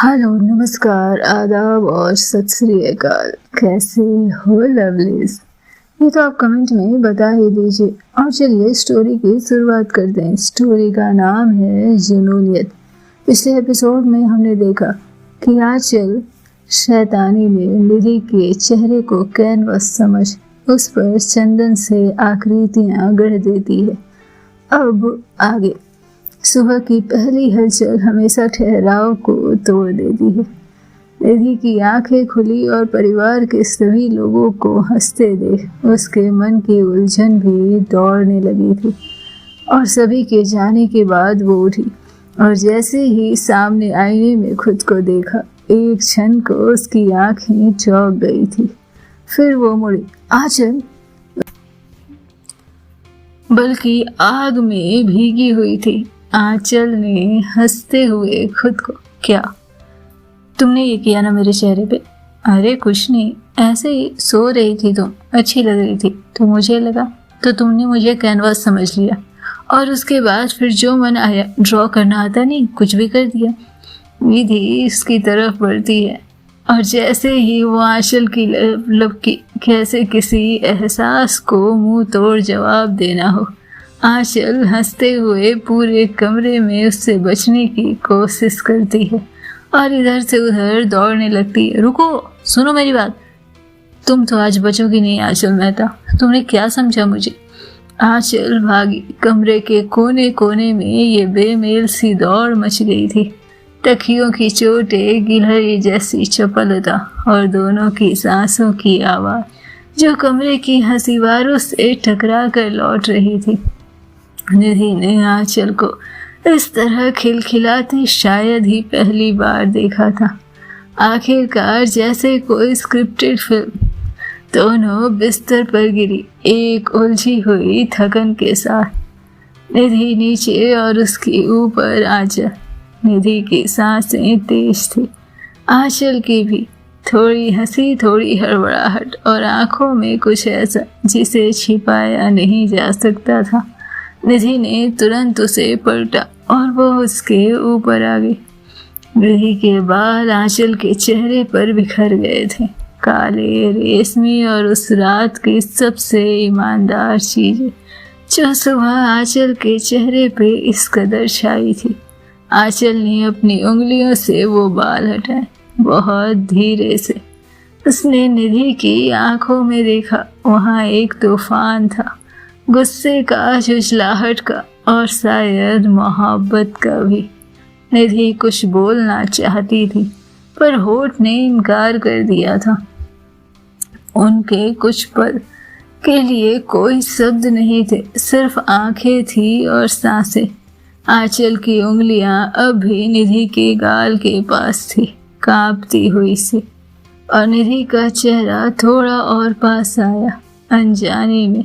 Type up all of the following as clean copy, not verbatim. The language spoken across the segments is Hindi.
हेलो, नमस्कार, आदाब और सत श्री अकाल। कैसे हो लवलीज? ये तो आप कमेंट में बता ही दीजिए। और चलिए स्टोरी की शुरुआत करते हैं। स्टोरी का नाम है जुनूनियत। पिछले एपिसोड में हमने देखा कि आंचल शैतानी में निधि के चेहरे को कैनवस समझ उस पर चंदन से आकृतियां गढ़ देती है। अब आगे। सुबह की पहली हलचल हमेशा ठहराव को तोड़ देती है। निधि की आंखें खुली और परिवार के सभी लोगों को हंसते देख उसके मन की उलझन भी दौड़ने लगी थी। और सभी के जाने के बाद वो उठी और जैसे ही सामने आईने में खुद को देखा, एक क्षण को उसकी आंखें चौंक गई थी। फिर वो मुड़ी। आंचल, बल्कि आग में भीगी हुई थी। आंचल ने हंसते हुए खुद को, क्या तुमने ये किया ना मेरे चेहरे पे? अरे कुछ नहीं, ऐसे ही सो रही थी, तुम अच्छी लग रही थी तो मुझे लगा, तो तुमने मुझे कैनवास समझ लिया और उसके बाद फिर जो मन आया, ड्रॉ करना आता नहीं, कुछ भी कर दिया। निधि इसकी तरफ बढ़ती है और जैसे ही वो आंचल की लब की कैसे किसी एहसास को मुंह तोड़ जवाब देना हो, आंचल हंसते हुए पूरे कमरे में उससे बचने की कोशिश करती है और इधर से उधर दौड़ने लगती है। रुको, सुनो मेरी बात। तुम तो आज बचोगी नहीं आंचल मेहता, तुमने क्या समझा मुझे? आंचल भागी। कमरे के कोने कोने में ये बेमेल सी दौड़ मच गई थी। तकियों की चोटें, गिलहरी जैसी चपलता और दोनों की सांसों की आवाज जो कमरे की हंसीवारों से टकरा कर लौट रही थी। निधि ने आंचल को इस तरह खिलखिलाती शायद ही पहली बार देखा था। आखिरकार जैसे कोई स्क्रिप्टेड फिल्म। दोनों बिस्तर पर गिरी, एक उलझी हुई थकन के साथ। निधि नीचे और उसके ऊपर आंचल। निधि की सांसें तेज थी, आंचल की भी। थोड़ी हंसी, थोड़ी हड़बड़ाहट और आंखों में कुछ ऐसा जिसे छिपाया नहीं जा सकता था। निधि ने तुरंत उसे पलटा और वो उसके ऊपर आ गई। निधि के बाल आंचल के चेहरे पर बिखर गए थे, काले, रेशमी और उस रात की सबसे ईमानदार चीजें जो सुबह आंचल के चेहरे पे इस कदर छाई थी। आंचल ने अपनी उंगलियों से वो बाल हटाए, बहुत धीरे से। उसने निधि की आंखों में देखा, वहां एक तूफान था, गुस्से का, झुंझलाहट का और शायद मोहब्बत का भी। निधि कुछ बोलना चाहती थी पर होठ ने इनकार कर दिया था। उनके कुछ पल के लिए कोई शब्द नहीं थे, सिर्फ आंखें थी और सांसें। आंचल की उंगलियां अब भी निधि के गाल के पास थी, कांपती हुई सी। और निधि का चेहरा थोड़ा और पास आया, अनजाने में।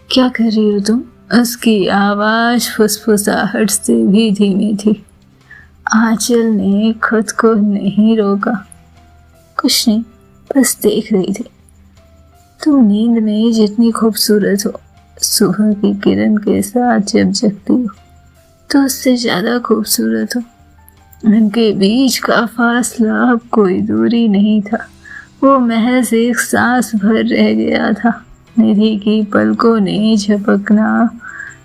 क्या कर रही हो तुम? उसकी आवाज फुसफुसाहट से भी धीमी थी। आंचल ने खुद को नहीं रोका। कुछ नहीं, बस देख रही थी। तुम नींद में जितनी खूबसूरत हो, सुबह की किरण के साथ जब जगती हो तो उससे ज्यादा खूबसूरत हो। उनके बीच का फासला अब कोई दूरी नहीं था, वो महज एक सांस भर रह गया था। निधि की पलकों ने झपकना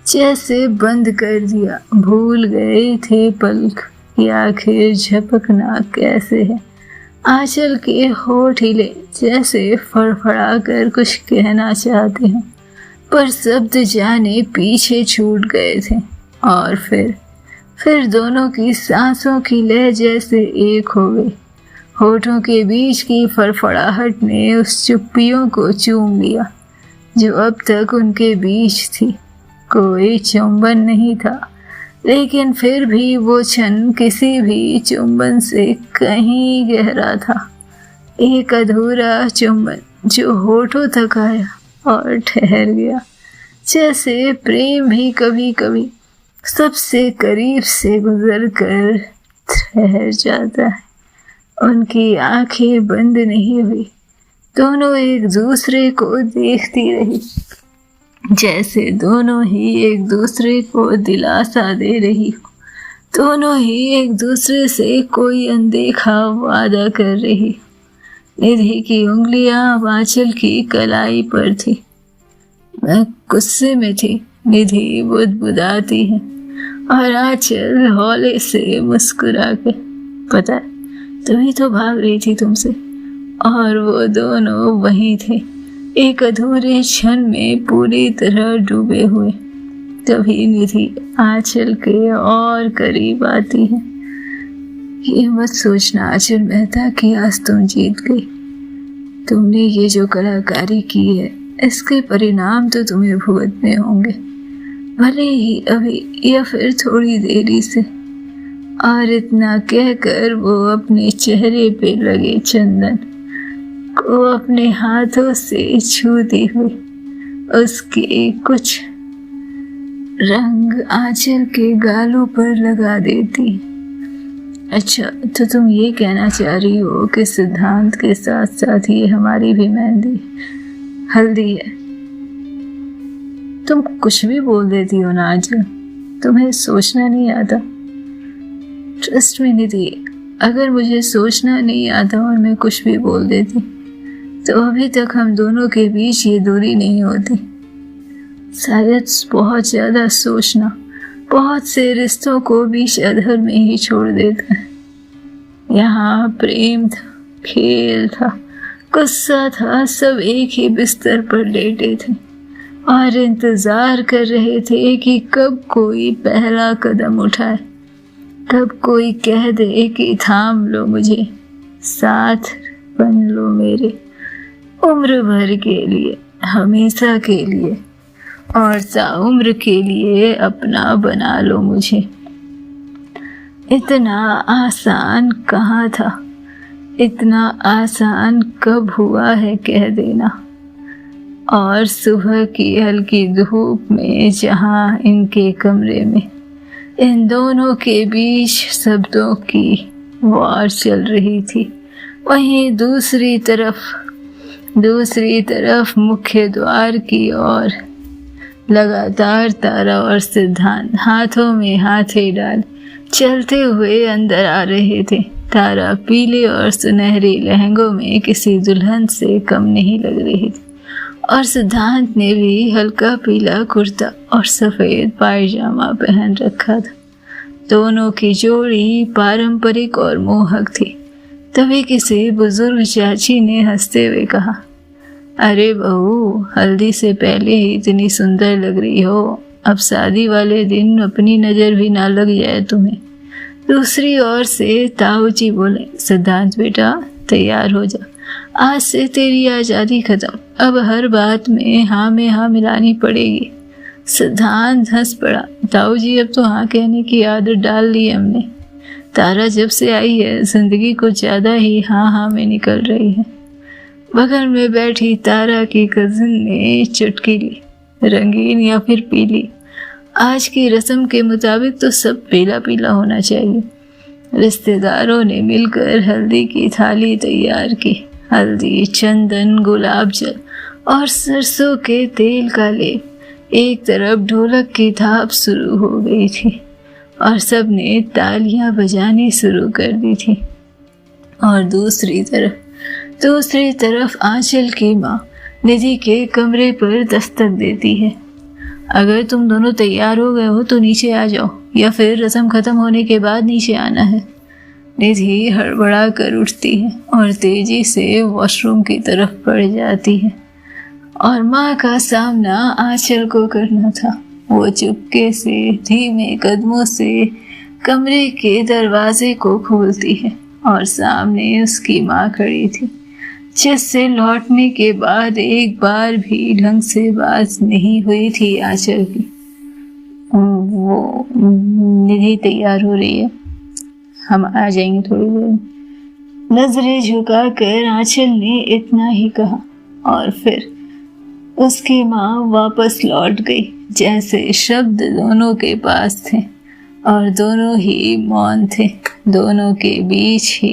जैसे बंद कर दिया। भूल गए थे पलक कि आखिर झपकना कैसे है। आंचल के होठ हिले, जैसे फड़फड़ा कर कुछ कहना चाहते हैं, पर शब्द जाने पीछे छूट गए थे। और फिर दोनों की सांसों की लय जैसे एक हो गई। होठों के बीच की फड़फड़ाहट ने उस चुप्पियों को चूम लिया जो अब तक उनके बीच थी। कोई चुंबन नहीं था, लेकिन फिर भी वो क्षण किसी भी चुंबन से कहीं गहरा था। एक अधूरा चुंबन जो होठों तक आया और ठहर गया। जैसे प्रेम भी कभी कभी सबसे करीब से गुजर कर ठहर जाता है। उनकी आंखें बंद नहीं हुई, दोनों एक दूसरे को देखती रही, जैसे दोनों ही एक दूसरे को दिलासा दे रही हो। दोनों ही एक दूसरे से कोई अनदेखा वादा कर रही। निधि की उंगलियां आंचल की कलाई पर थी। मैं गुस्से में थी। निधि बुदबुदाती है और आंचल हौले से मुस्कुरा कर, पता है तभी तो भाग रही थी तुमसे। और वो दोनों वहीं थे, एक अधूरे क्षण में पूरी तरह डूबे हुए। तभी निधि आंचल के और करीब आती है। ये मत सोचना आंचल मेहता कि आज तुम जीत गई। तुमने ये जो कलाकारी की है, इसके परिणाम तो तुम्हें भुगतने होंगे, भले ही अभी या फिर थोड़ी देरी से। और इतना कहकर वो अपने चेहरे पे लगे चंदन को अपने हाथों से छूती हुई उसके कुछ रंग आंचल के गालों पर लगा देती। अच्छा, तो तुम ये कहना चाह रही हो कि सिद्धांत के साथ साथ ये हमारी भी मेहंदी हल्दी है। तुम कुछ भी बोल देती हो ना आंचल, तुम्हें सोचना नहीं आता। ट्रस्ट में निधि, अगर मुझे सोचना नहीं आता और मैं कुछ भी बोल देती तो अभी तक हम दोनों के बीच ये दूरी नहीं होती। शायद बहुत ज्यादा सोचना बहुत से रिश्तों को बीच अधर में ही छोड़ देता है। यहाँ प्रेम था, खेल था, गुस्सा था, सब एक ही बिस्तर पर लेटे थे और इंतजार कर रहे थे कि कब कोई पहला कदम उठाए, कब कोई कह दे कि थाम लो मुझे, साथ बन लो मेरे, उम्र भर के लिए, हमेशा के लिए और ताउम्र के लिए अपना बना लो मुझे। इतना आसान कहाँ था, इतना आसान कब हुआ है कह देना। और सुबह की हल्की धूप में जहाँ इनके कमरे में इन दोनों के बीच शब्दों की वार चल रही थी, वहीं दूसरी तरफ मुख्य द्वार की ओर लगातार तारा और सिद्धांत हाथों में हाथे डाल चलते हुए अंदर आ रहे थे। तारा पीले और सुनहरे लहंगों में किसी दुल्हन से कम नहीं लग रही थी और सिद्धांत ने भी हल्का पीला कुर्ता और सफेद पायजामा पहन रखा था। दोनों की जोड़ी पारंपरिक और मोहक थी। तभी किसी बुजुर्ग चाची ने हंसते हुए कहा, अरे बहू, हल्दी से पहले ही इतनी सुंदर लग रही हो, अब शादी वाले दिन अपनी नजर भी ना लग जाए तुम्हें। दूसरी ओर से ताऊ जी बोले, सिद्धांत बेटा तैयार हो जा, आज से तेरी आज़ादी खत्म, अब हर बात में हाँ मिलानी पड़ेगी। सिद्धांत हंस पड़ा, ताऊ जी अब तो हाँ कहने की आदत डाल ली हमने। तारा जब से आई है जिंदगी कुछ ज्यादा ही हाँ में निकल रही है। बगल में बैठी तारा की कजिन ने चुटकी ली, रंगीन या फिर पीली। आज की रस्म के मुताबिक तो सब पीला पीला होना चाहिए। रिश्तेदारों ने मिलकर हल्दी की थाली तैयार की। हल्दी, चंदन, गुलाब जल और सरसों के तेल का लेप। एक तरफ ढोलक की थाप शुरू हो गई थी और सबने तालियां बजानी शुरू कर दी थी। और दूसरी तरफ आंचल की माँ निधि के कमरे पर दस्तक देती है। अगर तुम दोनों तैयार हो गए हो तो नीचे आ जाओ, या फिर रस्म खत्म होने के बाद नीचे आना है। निधि हड़बड़ा कर उठती है और तेजी से वॉशरूम की तरफ बढ़ जाती है और माँ का सामना आंचल को करना था। वो चुपके से धीमे कदमों से कमरे के दरवाजे को खोलती है और सामने उसकी माँ खड़ी थी, जिससे लौटने के बाद एक बार भी ढंग से बात नहीं हुई थी आंचल की। वो निधि तैयार हो रही है, हम आ जाएंगे थोड़ी देर। नजरें झुकाकर आंचल ने इतना ही कहा और फिर उसकी माँ वापस लौट गई। जैसे शब्द दोनों के पास थे और दोनों ही मौन थे। दोनों के बीच ही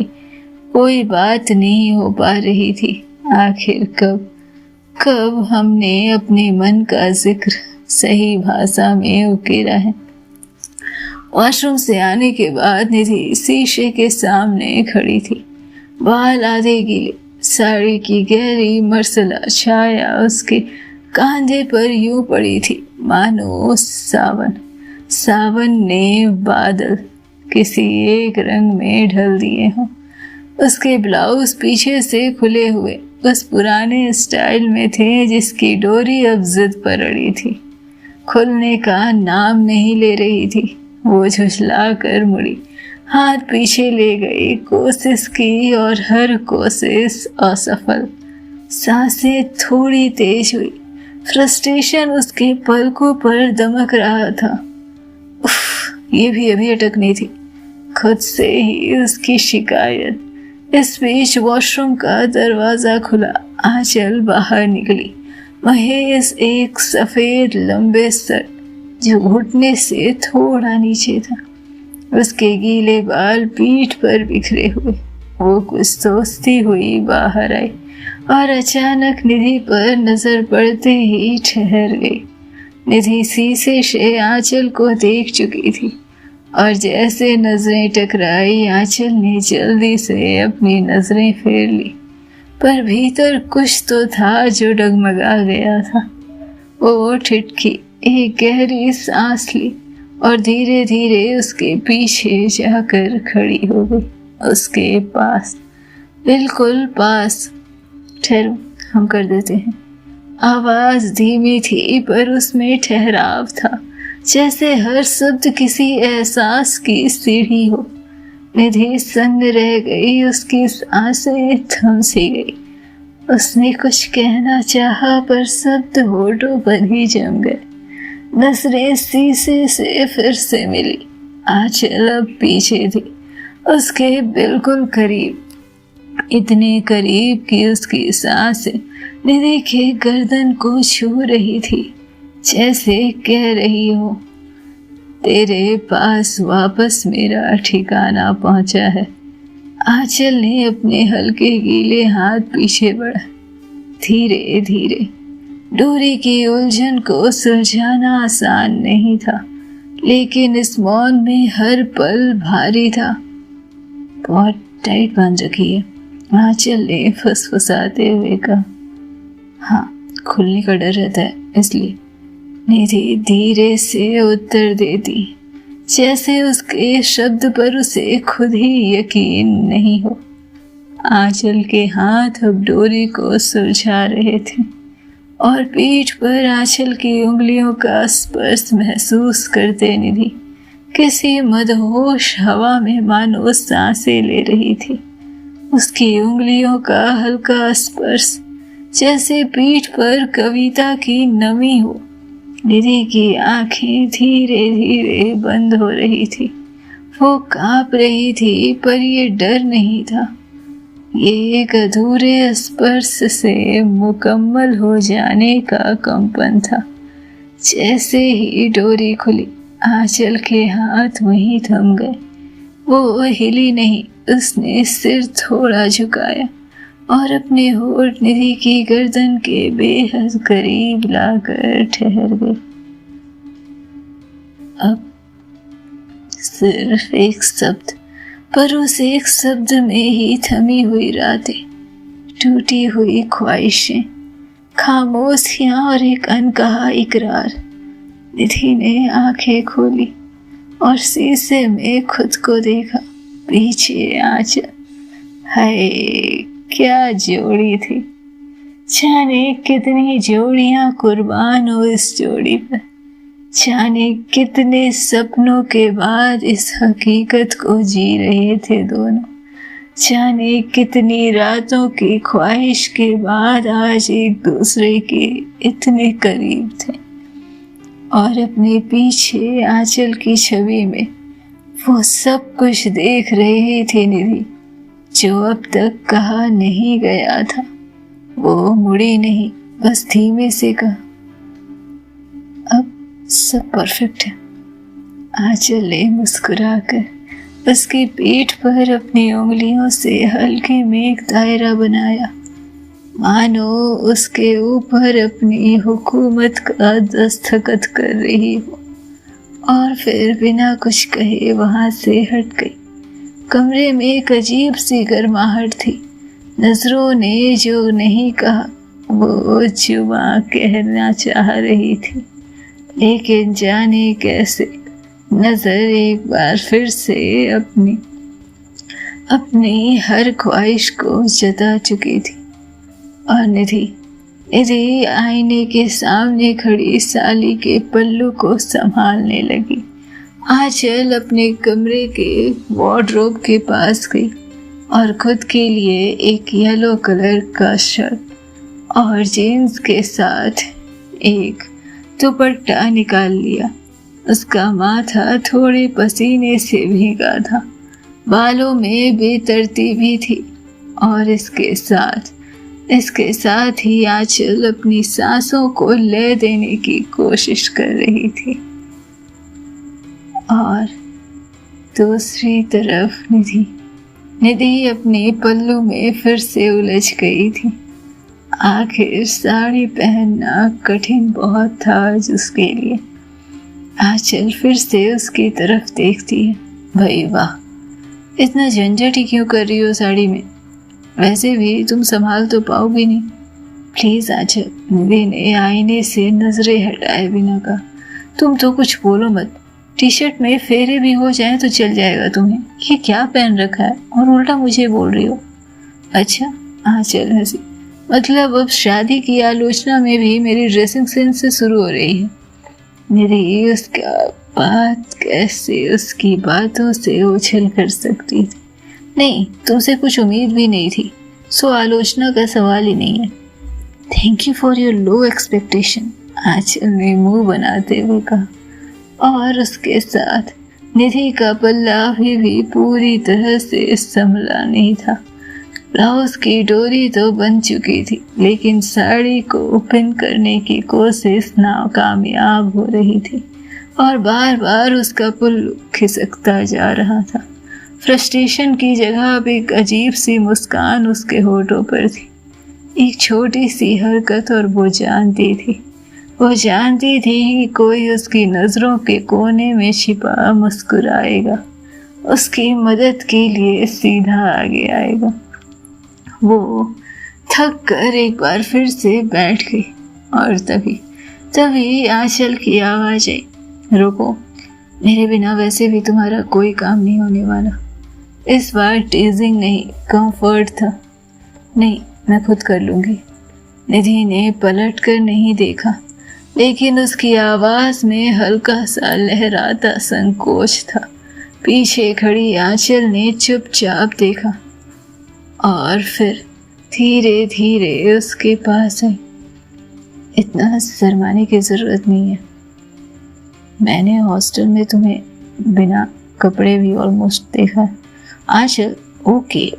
कोई बात नहीं हो पा रही थी। आखिर कब हमने अपने मन का जिक्र सही भाषा में उकेरा है। वॉशरूम से आने के बाद निधि शीशे के सामने खड़ी थी। बाल आधे गीले, साड़ी की गहरी मरसला छाया उसके कांधे पर यूं पड़ी थी मानो सावन ने बादल किसी एक रंग में ढल दिए हों। उसके ब्लाउज पीछे से खुले हुए उस पुराने स्टाइल में थे जिसकी डोरी अब जिद पर अड़ी थी, खुलने का नाम नहीं ले रही थी। वो झुझला कर मुड़ी, हाथ पीछे ले गई, कोशिश की और हर कोशिश असफल। सांसें थोड़ी तेज हुई, फ्रस्ट्रेशन उसके पलकों पर दमक रहा था। उफ, ये भी अभी अटकनी थी, खुद से ही उसकी शिकायत। इस बीच वॉशरूम का दरवाजा खुला, आंचल बाहर निकली। महेश एक सफेद लंबे शर्ट जो घुटने से थोड़ा नीचे था, उसके गीले बाल पीठ पर बिखरे हुए। वो कुछ सोचती हुई बाहर आई और अचानक निधि पर नजर पड़ते ही ठहर गई। निधि शीशे से आंचल को देख चुकी थी और जैसे नजरें टकराई आंचल ने जल्दी से अपनी नजरें फेर ली, पर भीतर कुछ तो था जो डगमगा गया था। वो ठिठकी, एक गहरी सांस ली और धीरे धीरे उसके पीछे जाकर खड़ी हो गई, उसके पास, बिल्कुल पास। ठहरो, हम कर देते हैं। आवाज धीमी थी पर उसमें ठहराव था, जैसे हर शब्द किसी एहसास की सीढ़ी हो। निधि सन्न रह गई, उसकी सांसें थम सी गई। उसने कुछ कहना चाहा पर शब्द होठों पर ही जम गए। नजरें शीशे से फिर से मिली, आंचल अब पीछे थी, उसके बिल्कुल करीब, इतने करीब कि उसकी सांसें निधि के गर्दन को छू रही थी, जैसे कह रही हो, तेरे पास वापस मेरा ठिकाना पहुंचा है। आंचल ने अपने हल्के गीले हाथ पीछे बढ़ा, धीरे धीरे। डोरी की उलझन को सुलझाना आसान नहीं था, लेकिन इस मौन में हर पल भारी था। बहुत टाइट बांध रखी है, आंचल ने फुसफुसाते हुए कहा। हाँ, खुलने का डर रहता है इसलिए। निधि धीरे से उत्तर देती, जैसे उसके शब्द पर उसे खुद ही यकीन नहीं हो। आंचल के हाथ अब डोरी को सुलझा रहे थे और पीठ पर आंचल की उंगलियों का स्पर्श महसूस करते निधि किसी मदहोश हवा में मानो सांसें ले रही थी। उसकी उंगलियों का हल्का स्पर्श जैसे पीठ पर कविता की नमी हो। निधि की आंखें धीरे धीरे बंद हो रही थी। वो कांप रही थी, पर ये डर नहीं था, ये एक अधूरे स्पर्श से मुकम्मल हो जाने का कंपन था। जैसे ही डोरी खुली, आंचल के हाथ वहीं थम गए। वो हिली नहीं, उसने सिर थोड़ा झुकाया और अपने होठ निधि की गर्दन के बेहद करीब लाकर ठहर गए। अब सिर्फ एक शब्द, पर उस एक शब्द में ही थमी हुई रातें, टूटी हुई ख्वाहिशें, खामोशियां और एक अनकहा इकरार। निधि ने आंखें खोली और शीशे में खुद को देखा, पीछे आंचल। हाय, क्या जोड़ी थी! जाने कितनी जोड़ियां कुर्बान हो इस जोड़ी पर। जाने कितने सपनों के बाद इस हकीकत को जी रहे थे दोनों। जाने कितनी रातों की ख्वाहिश के बाद आज एक दूसरे के इतने करीब थे। और अपने पीछे आंचल की छवि में वो सब कुछ देख रही थी निधि, जो अब तक कहा नहीं गया था। वो मुड़ी नहीं, बस धीमे से कहा, अब सब परफेक्ट है। आंचल ने मुस्कुराकर उसकी पीठ पर अपनी उंगलियों से हल्के में एक दायरा बनाया, मानो उसके ऊपर अपनी हुकूमत का दस्तखत कर रही हो। और फिर बिना कुछ कहे वहां से हट गई। कमरे में एक अजीब सी गर्माहट थी। नजरों ने जो नहीं कहा वो जुबां कहना चाह रही थी, लेकिन जाने कैसे नजर एक बार फिर से अपनी हर ख्वाहिश को जता चुकी थी। और निधि आईने के सामने खड़ी साली के पल्लू को संभालने लगी। आंचल अपने कमरे के वार्डरोब के पास गई और खुद के लिए एक येलो कलर का शर्ट और जीन्स के साथ एक दुपट्टा निकाल लिया। उसका माथा थोड़े पसीने से भीगा था, बालों में बेतरतीबी थी और इसके साथ ही आंचल अपनी सांसों को लय देने की कोशिश कर रही थी। और दूसरी तरफ निधि अपने पल्लू में फिर से उलझ गई थी। आखिर साड़ी पहनना कठिन बहुत था उसके लिए। आंचल फिर से उसकी तरफ देखती है। भाई वाह, इतना झंझट ही क्यों कर रही हो साड़ी में? वैसे भी तुम संभाल तो पाओगी नहीं। प्लीज आंचल, निधि ने आईने से नजरें हटाए बिना कहा। तुम तो कुछ बोलो मत, टी शर्ट में फेरे भी हो जाए तो चल जाएगा तुम्हें। ये क्या पहन रखा है और उल्टा मुझे बोल रही हो? अच्छा, आंचल हंसी। मतलब अब शादी की आलोचना में भी मेरी ड्रेसिंग सेंस से शुरू हो रही है। मेरी उसका बात कैसे उसकी बातों से उछल कर सकती थी? नहीं, तुमसे कुछ उम्मीद भी नहीं थी, सो आलोचना का सवाल ही नहीं है। Thank you for your low expectation, Aanchal ने मुंह बनाते हुए कहा। और उसके साथ निधि का पल्ला भी पूरी तरह से संभला नहीं था। ब्लाउज की डोरी तो बन चुकी थी, लेकिन साड़ी को पिन करने की कोशिश नाकामयाब हो रही थी और बार बार उसका पल्लू खिसकता जा रहा था। फ्रस्ट्रेशन की जगह अब एक अजीब सी मुस्कान उसके होठों पर थी। एक छोटी सी हरकत, और वो जानती थी कि कोई उसकी नजरों के कोने में छिपा मुस्कुराएगा, उसकी मदद के लिए सीधा आगे आएगा। वो थक कर एक बार फिर से बैठ गई और तभी आंचल की आवाज आई, रुको, मेरे बिना वैसे भी तुम्हारा कोई काम नहीं होने वाला। इस बार टीजिंग नहीं, कंफर्ट था। नहीं, मैं खुद कर लूंगी। निधि ने पलट कर नहीं देखा, लेकिन उसकी आवाज में हल्का सा लहराता संकोच था। पीछे खड़ी आंचल ने चुपचाप देखा और फिर धीरे धीरे उसके पास आई। इतना शर्माने की जरूरत नहीं है। मैंने हॉस्टल में तुम्हें बिना कपड़े भी ऑलमोस्ट देखा है। आंचल, ओके,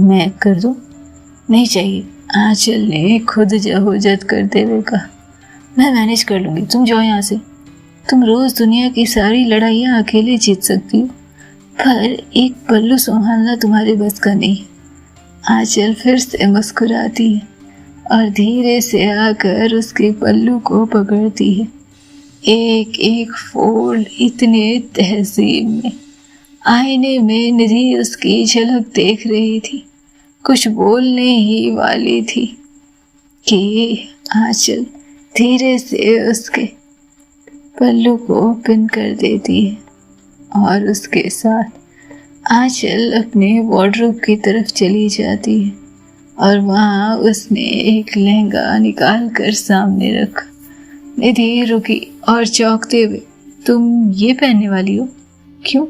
मैं कर दूं? नहीं चाहिए, आंचल ने खुद जहूजत करते हुए कहा। मैं मैनेज कर लूंगी, तुम जाओ यहाँ से। तुम रोज दुनिया की सारी लड़ाइयाँ अकेले जीत सकती हो, पर एक पल्लू संभालना तुम्हारे बस का नहीं। आंचल फिर से मुस्कुराती है और धीरे से आकर उसके पल्लू को पकड़ती है। एक एक फोल्ड इतने तहजीब में। आईने में निधि उसकी झलक देख रही थी, कुछ बोलने ही वाली थी कि आंचल धीरे से उसके पल्लू को पिन कर देती है और उसके साथ आंचल अपने वार्डरोब की तरफ चली जाती है और वहाँ उसने एक लहंगा निकाल कर सामने रखा। निधि रुकी और चौंकते हुए, तुम ये पहनने वाली हो? क्यों,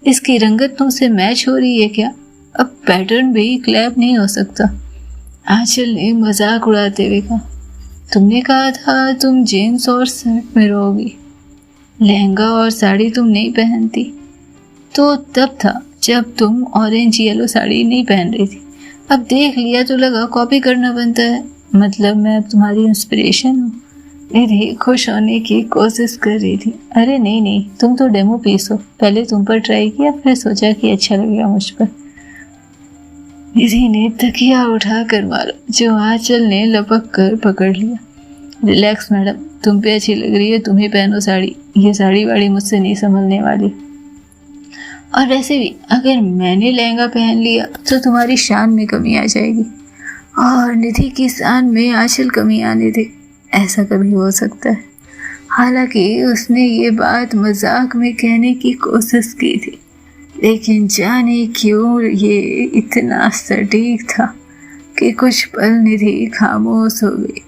इसकी रंगत तुमसे मैच हो रही है क्या? अब पैटर्न भी क्लैप नहीं हो सकता। आंचल ने मजाक उड़ाते हुए कहा, तुमने कहा था तुम जीन्स और शर्ट में रहोगी, लहंगा और साड़ी तुम नहीं पहनती। तो तब था जब तुम ऑरेंज येलो साड़ी नहीं पहन रही थी। अब देख लिया तो लगा कॉपी करना बनता है, मतलब मैं अब तुम्हारी इंस्पिरेशन हूँ। निधि खुश होने की कोशिश कर रही थी। अरे नहीं, तुम तो डेमो पीस हो, पहले तुम पर ट्राई किया, फिर सोचा कि अच्छा लगेगा मुझ पर। निधि ने तकिया उठा कर मारा, जो आंचल ने लपक कर पकड़ लिया। रिलैक्स मैडम, तुम पे अच्छी लग रही है, तुम ही पहनो साड़ी, ये साड़ी वाड़ी मुझसे नहीं संभलने वाली। और वैसे भी अगर मैंने लहंगा पहन लिया तो तुम्हारी शान में कमी आ जाएगी, और निधि की शान में आंचल कमी आने दे, ऐसा कभी हो सकता है? हालांकि उसने ये बात मजाक में कहने की कोशिश की थी, लेकिन जाने क्यों ये इतना सटीक था कि कुछ पल निधि खामोश हो गई,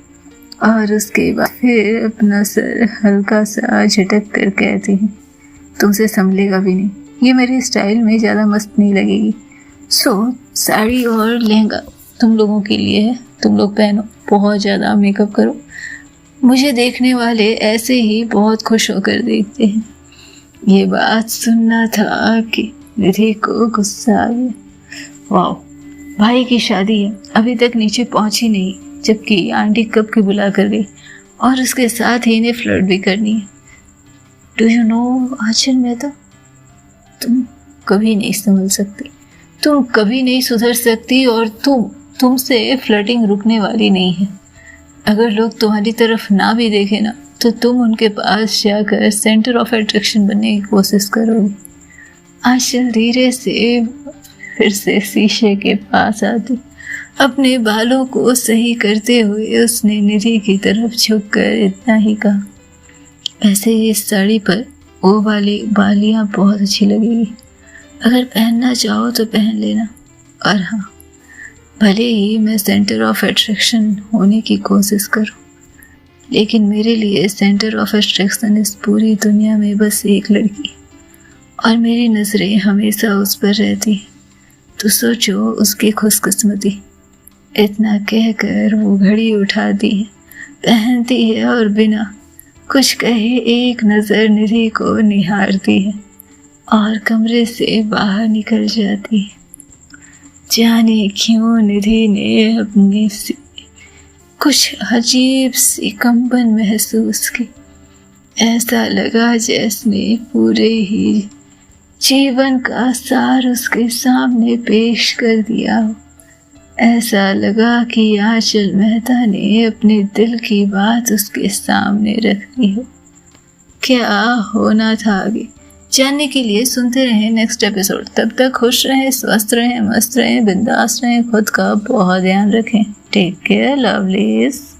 और उसके बाद फिर अपना सर हल्का सा झटक कर कहती है, तुमसे संभलेगा भी नहीं, ये मेरे स्टाइल में ज़्यादा मस्त नहीं लगेगी। साड़ी और लहंगा तुम लोगों के लिए है, तुम लोग पहनो, बहुत ज़्यादा मेकअप करो, मुझे देखने वाले ऐसे ही बहुत खुश होकर देखते हैं। ये बात सुनना था कि निधि को गुस्सा आ गया। वाह, भाई की शादी है, अभी तक नीचे पहुंची नहीं, जबकि आंटी कब की बुला कर गई, और उसके साथ ही इन्हें फ्लर्ट भी करनी है। डू यू नो आंचल मेहता, तुम कभी नहीं संभल सकती, तुम कभी नहीं सुधर सकती, और तुमसे फ्लर्टिंग रुकने वाली नहीं है। अगर लोग तुम्हारी तरफ ना भी देखें ना, तो तुम उनके पास जाकर सेंटर ऑफ अट्रैक्शन बनने की कोशिश करोगी। आंचल धीरे से फिर से शीशे के पास आती, अपने बालों को सही करते हुए उसने निधि की तरफ झुककर इतना ही कहा, ऐसे ही इस साड़ी पर वो वाली बालियां बहुत अच्छी लगेगी, अगर पहनना चाहो तो पहन लेना। और हाँ, भले ही मैं सेंटर ऑफ अट्रैक्शन होने की कोशिश करूं, लेकिन मेरे लिए सेंटर ऑफ अट्रैक्शन इस पूरी दुनिया में बस एक लड़की, और मेरी नज़रें हमेशा उस पर रहती हैं, तो सोचो उसकी खुशकिस्मती। इतना कहकर वो घड़ी उठाती है, पहनती है, और बिना कुछ कहे एक नज़र निधि को निहारती है और कमरे से बाहर निकल जाती है। जाने क्यों निधि ने अपने से कुछ अजीब सी कंपन महसूस की, ऐसा लगा जैसे पूरे ही जीवन का सार उसके सामने पेश कर दिया हो। ऐसा लगा कि आंचल मेहता ने अपने दिल की बात उसके सामने रख दी हो। क्या होना था आगे जानने के लिए सुनते रहें नेक्स्ट एपिसोड। तब तक खुश रहें, स्वस्थ रहें, मस्त रहें, बिंदास रहें, खुद का बहुत ध्यान रखें। Take care, lovelies.